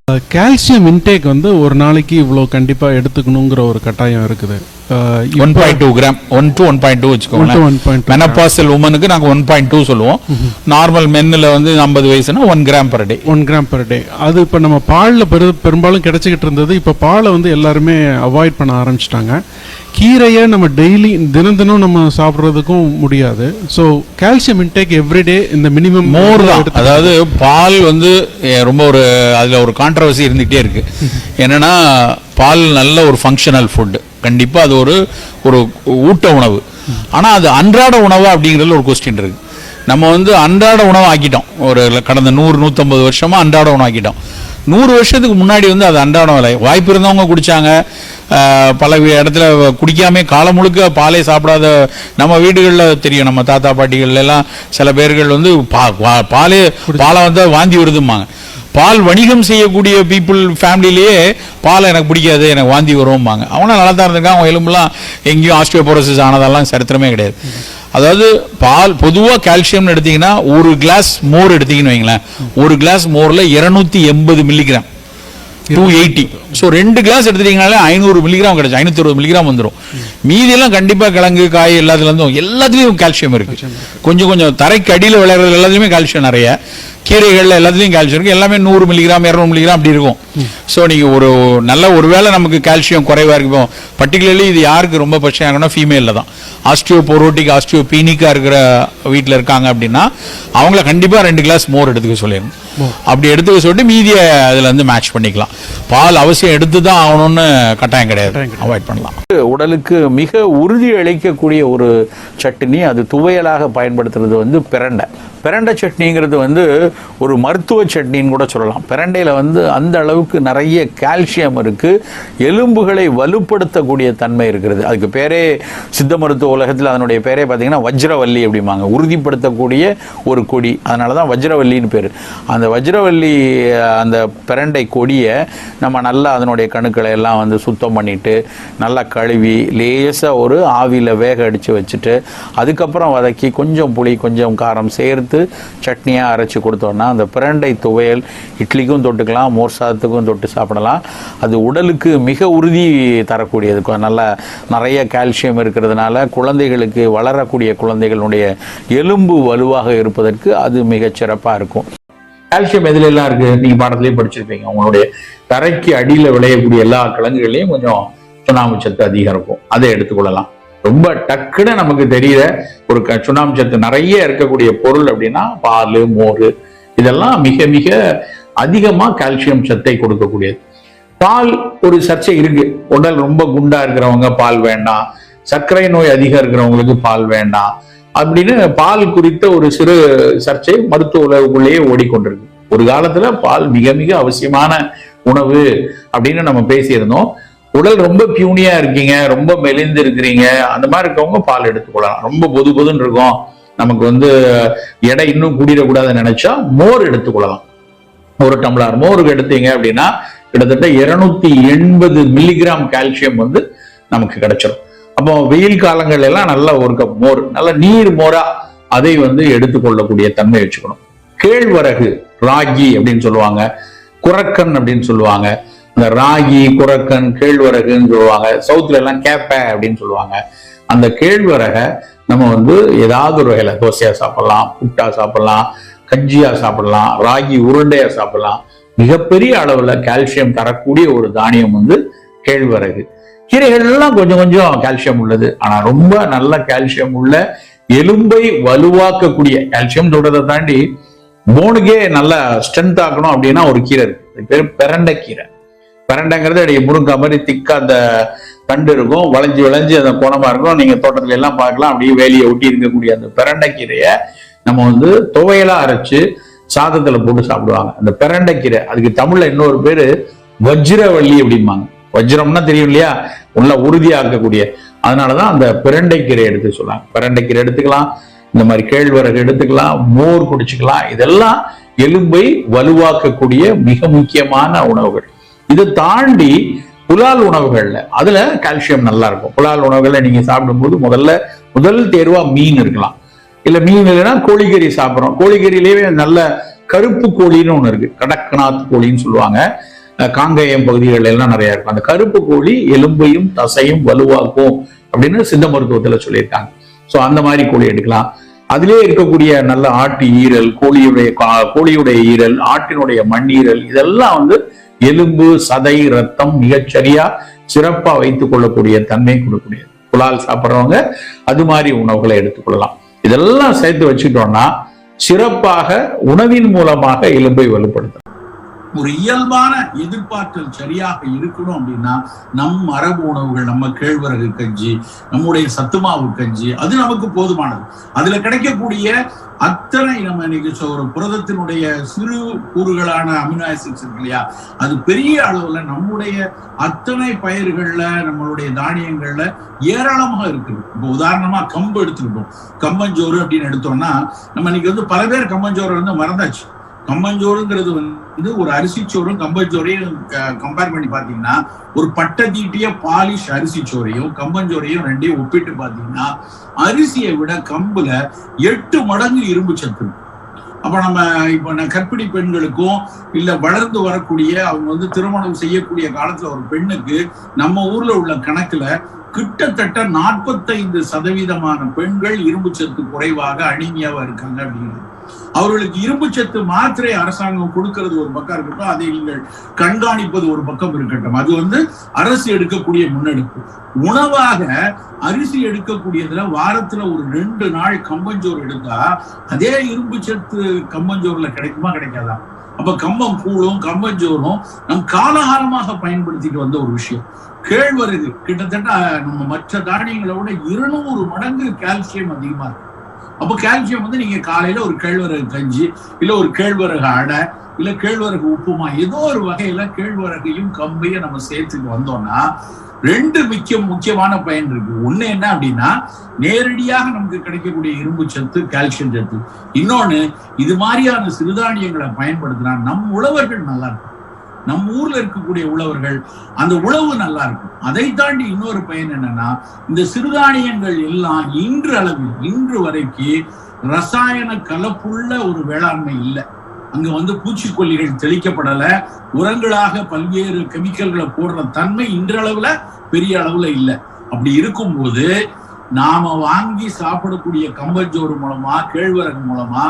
Calcium intake வந்து ஒரு நாளைக்கு இவ்வளோ கண்டிப்பாக எடுத்துக்கணுங்கிற ஒரு கட்டாயம் இருக்குது. 1.2 கிராம் 1 to 1.2 வச்சுக்கோங்க. மெனபாசல் உமனுக்கு நாங்கள் 1.2 சொல்லுவோம். நார்மல் மென்னில் வந்து 50 வயசுனா 1 gram per day. 1 gram per day. அது இப்போ நம்ம பாலில் பெரும்பாலும் கிடைச்சிக்கிட்டு இருந்தது. இப்போ பாலை வந்து எல்லாருமே அவாய்ட் பண்ண ஆரம்பிச்சிட்டாங்க. கீரையை நம்ம டெய்லி தினம் நம்ம சாப்பிட்றதுக்கும் முடியாது. ஸோ கால்சியம் இன்டேக் எவ்ரிடே இந்த மினிமம் மோர் தான். அதாவது பால் வந்து ரொம்ப ஒரு அதில் ஒரு கான்ட்ரவர்சி இருந்துகிட்டே இருக்கு. என்னன்னா பால் நல்ல ஒரு ஃபங்க்ஷனல் ஃபுட்டு, கண்டிப்பாக அது ஒரு ஊட்ட உணவு. ஆனால் அது அன்றாட உணவா அப்படிங்கிறதுல ஒரு கொஸ்டின் இருக்கு. நம்ம வந்து அன்றாட உணவு ஆக்கிட்டோம். ஒரு கடந்த 100-150 வருஷமா அன்றாட உணவு ஆக்கிட்டோம். 100 வருஷத்துக்கு முன்னாடி வந்து அது அன்றாட விலை. வாய்ப்பு இருந்தவங்க குடிச்சாங்க. பல இடத்துல குடிக்காமே காலம் முழுக்க பாலே சாப்பிடாத நம்ம வீடுகளில் தெரியும். நம்ம தாத்தா பாட்டிகள் எல்லாம் சில பேர்கள் வந்து பாலை வந்து வாந்தி வருதும்பாங்க. பால் வணிகம் செய்யக்கூடிய பீப்புள் ஃபேமிலிலேயே பாலை எனக்கு பிடிக்காது, எனக்கு வாந்தி வரும்பாங்க. அவனா நல்லா தான் இருந்திருக்காங்க. அவங்க எலும்புலாம் எங்கேயும் ஆஸ்டியோபோரோசிஸ் ஆனதெல்லாம் சரித்திரமே கிடையாது. அதாவது பால் பொதுவாக கால்சியம்னு எடுத்தீங்கன்னா ஒரு கிளாஸ் மோர் எடுத்தீங்கன்னு வைங்களேன், ஒரு கிளாஸ் மோரில் 280 மில்லிகிராம் 280. ஸோ 2 கிளாஸ் எடுத்துட்டீங்கனாலே 500 மில்லிகிராம் கிடைச்சு 560 மில்லிகிராம் வந்துடும். மீதியெல்லாம் கண்டிப்பாக கிழங்கு காய் எல்லாத்துலேயும் கால்சியம் இருக்கு. கொஞ்சம் தரைக்கு அடியில் விளையாடுறது எல்லாத்துலேயுமே கால்சியம் நிறைய. கீரைகளில் எல்லாத்துலேயும் கால்சியம் இருக்குது. எல்லாமே 100 மில்லிகிராம் 200 மில்லிகிராம் அப்படி இருக்கும். ஸோ நீங்கள் ஒருவேளை நமக்கு கால்சியம் குறைவாக இருக்கும். பர்டிகுலர்லி இது யாருக்கு ரொம்ப பிரச்சனை ஆகும்னா ஃபீமேலில் தான். ஆஸ்டியோபோரோட்டிக் ஆஸ்டியோபீனிக்காக இருக்கிற வீட்டில் இருக்காங்க அப்படின்னா அவங்கள கண்டிப்பாக 2 கிளாஸ் மோர் எடுத்துக்க சொல்லிடணும். அப்படி எடுத்துக்க சொல்லிட்டு மீதியை அதில் வந்து மேட்ச் பண்ணிக்கலாம். பால் அவசியம் எடுத்து தான் ஆகணும்னு கட்டாயம் கிடையாது, அவாய்ட் பண்ணலாம். உடலுக்கு மிக உறுதி அளிக்கக்கூடிய ஒரு சட்னி, அது துவையலாக பயன்படுத்துறது வந்து பிரண்டை சட்னிங்கிறது வந்து ஒரு மருத்துவ சட்னின்னு கூட சொல்லலாம். பிரண்டையில் வந்து அந்த அளவுக்கு நிறைய கால்சியம் இருக்கு. எலும்புகளை வலுப்படுத்தக்கூடிய தன்மை இருக்கிறது. அதுக்கு பேரே சித்த மருத்துவ உலகத்தில் அதனுடைய பேரே பார்த்தீங்கன்னா வஜ்ரவல்லி அப்படிம்பாங்க. உறுதிப்படுத்தக்கூடிய ஒரு கொடி, அதனால தான் வஜ்ரவல்லின்னு பேர். அந்த வஜ்ரவல்லி அந்த பிரண்டை கொடியை நம்ம நல்லா அதனுடைய கணுக்களை எல்லாம் வந்து சுத்தம் பண்ணிட்டு நல்லா கழுவி லேசாக ஒரு ஆவியில் வேக அடித்து வச்சுட்டு அதுக்கப்புறம் வதக்கி கொஞ்சம் புளி கொஞ்சம் காரம் சேர்த்து சட்னியாக அரைச்சி கொடுத்தோம்னா அந்த பிரண்டை துவையல் இட்லிக்கும் தொட்டுக்கலாம், மோர் சாதத்துக்கும் தொட்டு சாப்பிடலாம். அது உடலுக்கு மிக உறுதி தரக்கூடியது. நல்லா நிறைய கால்சியம் இருக்கிறதுனால குழந்தைகளுக்கு, வளரக்கூடிய குழந்தைகளுடைய எலும்பு வலுவாக இருப்பதற்கு அது மிகச் சிறப்பாக இருக்கும். கால்சியம் எதுல எல்லாம் இருக்கு நீங்க பாடத்திலேயே படிச்சிருப்பீங்க. உங்களுடைய தரைக்கு அடியில் விளையக்கூடிய எல்லா கிழங்குகளையும் கொஞ்சம் சுண்ணாம்பு சத்து அதிகம் இருக்கும், அதை எடுத்துக்கொள்ளலாம். ரொம்ப டக்குன்னு நமக்கு தெரியுற ஒரு சுண்ணாம்பு சத்து நிறைய இருக்கக்கூடிய பொருள் அப்படின்னா பால், மோர், இதெல்லாம் மிக மிக அதிகமா கால்சியம் சத்தை கொடுக்கக்கூடியது. பால் ஒரு சர்ச்சை இருக்கு. உடல் ரொம்ப குண்டா இருக்கிறவங்க பால் வேண்டாம், சர்க்கரை நோய் அதிகம் இருக்கிறவங்களுக்கு பால் வேண்டாம் அப்படின்னு பால் குறித்த ஒரு சிறு சர்ச்சை மருத்துவ உலகுக்குள்ளேயே ஓடிக்கொண்டிருக்கு. ஒரு காலத்துல பால் மிக மிக அவசியமான உணவு அப்படின்னு நம்ம பேசியிருந்தோம். உடல் ரொம்ப பியூனியா இருக்கீங்க, ரொம்ப மெலிந்து இருக்கிறீங்க, அந்த மாதிரி இருக்கவங்க பால் எடுத்துக்கொள்ளலாம். ரொம்ப பொதுன்னு இருக்கும், நமக்கு வந்து எடை இன்னும் கூடிடக்கூடாதுன்னு நினைச்சா மோர் எடுத்துக்கொள்ளலாம். ஒரு டம்ளர் மோருக்கு எடுத்தீங்க அப்படின்னா கிட்டத்தட்ட 280 மில்லிகிராம் கால்சியம் வந்து நமக்கு கிடைச்சிடும். அப்போ வெயில் காலங்கள் எல்லாம் நல்ல ஒரு கப் மோர், நல்ல நீர் மோரா அதை வந்து எடுத்துக்கொள்ளக்கூடிய தன்மை வச்சுக்கணும். கேழ்வரகு, ராகி அப்படின்னு சொல்லுவாங்க, குரக்கன் அப்படின்னு சொல்லுவாங்க. இந்த ராகி, குரக்கன், கேழ்வரகுன்னு சொல்லுவாங்க. சவுத்துல எல்லாம் கேப்ப அப்படின்னு சொல்லுவாங்க. அந்த கேழ்வரகை நம்ம வந்து ஏதாவது ஒரு வகையில தோசையா சாப்பிடலாம், புட்டா சாப்பிடலாம், கஞ்சியா சாப்பிடலாம், ராகி உருண்டையா சாப்பிடலாம். மிகப்பெரிய அளவுல கால்சியம் தரக்கூடிய ஒரு தானியம் வந்து கேழ்வரகு. கீரைகள் எல்லாம் கொஞ்சம் கொஞ்சம் கால்சியம் உள்ளது. ஆனா ரொம்ப நல்ல கால்சியம் உள்ள எலும்பை வலுவாக்கக்கூடிய கால்சியம் சொல்றதை தாண்டி போனுக்கே நல்லா ஸ்ட்ரென்த் ஆக்கணும் அப்படின்னா ஒரு கீரை இருக்கு, பேர் பிரண்டை கீரை. பிரண்டைங்கிறது முருங்கை மாதிரி திக்கா அந்த தண்டு இருக்கும், வளைஞ்சு அந்த கோணமா இருக்கும். நீங்க தோட்டத்துல எல்லாம் பார்க்கலாம். அப்படியே வேலியை ஒட்டி இருக்கக்கூடிய அந்த பிரண்டை கீரையை நம்ம வந்து துவையலா அரைச்சு சாதத்துல போட்டு சாப்பிடுவாங்க. அந்த பிரண்டை கீரை, அதுக்கு தமிழ்ல இன்னொரு பேரு வஜ்ரவல்லி அப்படிம்பாங்க. வஜ்ரம்னா தெரியும் இல்லையா, உள்ள உறுதியா இருக்கக்கூடிய. அதனாலதான் அந்த பிரண்டை கீரை எடுத்து சொல்றாங்க. பிரண்டை கீரை எடுத்துக்கலாம், இந்த மாதிரி கேழ்வரகு எடுத்துக்கலாம், மோர் குடிச்சுக்கலாம். இதெல்லாம் எலும்பை வலுவாக்கக்கூடிய மிக முக்கியமான உணவுகள். இதை தாண்டி புலால் உணவுகள்ல அதுல கால்சியம் நல்லா இருக்கும். புலால் உணவுகள்ல நீங்க சாப்பிடும்போது முதல் தேர்வா மீன் இருக்கலாம். இல்ல மீன் இல்லைன்னா கோழிக்கறி சாப்பிட்றோம். கோழிக்கறியிலேயே நல்ல கருப்பு கோழின்னு ஒண்ணு இருக்கு, கடக்நாத் கோழின்னு சொல்லுவாங்க. காங்கேயம் பகுதிகள் எல்லாம் நிறைய இருக்கும். அந்த கருப்பு கோழி எலும்பையும் தசையும் வலுவாக்கும் அப்படின்னு சித்த மருத்துவத்துல சொல்லியிருக்காங்க. சோ அந்த மாதிரி கோழி எடுக்கலாம். அதிலே இருக்கக்கூடிய நல்ல ஆட்டு ஈரல், கோழியுடைய ஈரல், ஆட்டினுடைய மண்ணீரல், இதெல்லாம் வந்து எலும்பு, சதை, ரத்தம் மிகச்சரியா சிறப்பா வைத்துக் கொள்ளக்கூடிய தன்மை கொடுக்கக்கூடியது. புலால் சாப்பிட்றவங்க அது மாதிரி உணவுகளை எடுத்துக்கொள்ளலாம். இதெல்லாம் சேர்த்து வச்சுட்டோம்னா சிறப்பாக உணவின் மூலமாக எலும்பை வலுப்படுத்தலாம். ஒரு இயல்பான எதிர்பார்த்தல் சரியாக இருக்கணும் அப்படின்னா நம் மரபு உணவுகள், நம்ம கேழ்வரகு கஞ்சி, நம்முடைய சத்துமாவு கஞ்சி, அது நமக்கு போதுமானது. அதுல கிடைக்கக்கூடிய அத்தனை நம்ம இன்னைக்கு ஒரு புரதத்தினுடைய சிறு கூறுகளான அமினோ ஆசிட்ஸ் இருக்கு இல்லையா, அது பெரிய அளவுல நம்முடைய அத்தனை பயிர்கள்ல, நம்மளுடைய தானியங்கள்ல ஏராளமாக இருக்குது. இப்போ உதாரணமா கம்பு எடுத்துக்கிட்டோம், கம்பஞ்சோறு அப்படின்னு எடுத்தோம்னா நம்ம இன்னைக்கு வந்து பல பேர் கம்பஞ்சோறு வந்து மறந்தாச்சு. கம்பஞ்சோறுங்கிறது வந்து ஒரு அரிசிச்சோறும் கம்பஞ்சோரையும் கம்பேர் பண்ணி பாத்தீங்கன்னா, ஒரு பட்டை தீட்டிய பாலிஷ் அரிசிச்சோரையும் கம்பஞ்சோரையும் ரெண்டையும் ஒப்பிட்டு பாத்தீங்கன்னா அரிசியை விட கம்புல 8 மடங்கு இரும்பு சத்து. அப்ப நம்ம இப்ப கர்ப்பிணி பெண்களுக்கும் இல்ல வளர்ந்து வரக்கூடிய அவங்க வந்து திருமணம் செய்யக்கூடிய காலத்துல ஒரு பெண்ணுக்கு நம்ம ஊர்ல உள்ள கணக்குல கிட்டத்தட்ட 45% பெண்கள் இரும்பு சத்து குறைவாக அனிமியாவா இருக்காங்க அப்படிங்கிறது. அவர்களுக்கு இரும்பு சத்து மாத்திரை அரசாங்கம் கொடுக்கிறது ஒரு பக்கம் இருக்கட்டும், அதை நீங்கள் கண்காணிப்பது ஒரு பக்கம் இருக்கட்டும். அது வந்து அரசு எடுக்கக்கூடிய முன்னெடுப்பு. உணவாக அரிசி எடுக்கக்கூடியதுல வாரத்துல ஒரு 2 நாள் கம்பஞ்சோறு எடுத்தா அதே இரும்பு சத்து கம்பஞ்சோறுல கிடைக்குமா கிடைக்காதா? அப்ப கம்பம் கூழும் கம்பஞ்சோறும் நம் காலகாலமாக பயன்படுத்திட்டு வந்த ஒரு விஷயம். கேழ்வரகு கிட்டத்தட்ட நம்ம மற்ற தானியங்களை விட 200 மடங்கு கால்சியம் அதிகமா இருக்கு. அப்போ கால்சியம் வந்து நீங்க காலையில ஒரு கேழ்வரகு கஞ்சி, இல்ல ஒரு கேழ்வரகு அடை, இல்ல கேழ்வரகு உப்புமா, ஏதோ ஒரு வகையில கேழ்வரகையும் கம்பையும் நம்ம சேர்த்துட்டு வந்தோம்னா 2 முக்கியமான பயன் இருக்கு. ஒண்ணு என்ன அப்படின்னா, நேரடியாக நமக்கு கிடைக்கக்கூடிய இரும்பு சத்து, கால்சியம் சத்து. இன்னொன்னு, இது மாதிரியான சிறுதானியங்களை பயன்படுத்தினா நம் உழவர்கள் நல்லா இருக்கும். நம்ம ஊர்ல இருக்கக்கூடிய உழவர்கள் அந்த உழவு நல்லா இருக்கும். அதை தாண்டி இன்னொரு பயன் என்னன்னா, இந்த சிறுதானியங்கள் எல்லாம் இன்று வரைக்கும் ரசாயன கலப்புள்ள ஒரு வேளாண்மை இல்லை. அங்க வந்து பூச்சிக்கொல்லிகள் தெளிக்கப்படல, உரங்களாக பல்வேறு கெமிக்கல்களை போடுற தன்மை இன்றளவுல பெரிய அளவுல இல்லை. அப்படி இருக்கும்போது நாம வாங்கி சாப்பிடக்கூடிய கம்பஞ்சோறு மூலமா, கேழ்வரகு மூலமா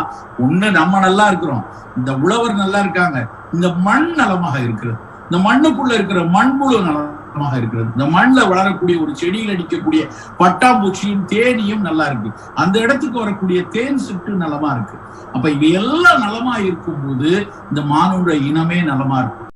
ஒண்ணு நம்ம நல்லா இருக்கிறோம், இந்த உழவர் நல்லா இருக்காங்க, இந்த மண் நலமாக இருக்கிறது, இந்த மண்ணுக்குள்ள இருக்கிற மண்புழு நலமாக இருக்கிறது, இந்த மண்ணில் வளரக்கூடிய ஒரு செடியில் அடிக்கக்கூடிய பட்டாம்பூச்சியும் தேனியும் நல்லா இருக்கு, அந்த இடத்துக்கு வரக்கூடிய தேன் சிட்டு நலமா இருக்கு. அப்ப இவையெல்லாம் நலமா இருக்கும் போது இந்த மானுட இனமே நலமா இருக்கும்.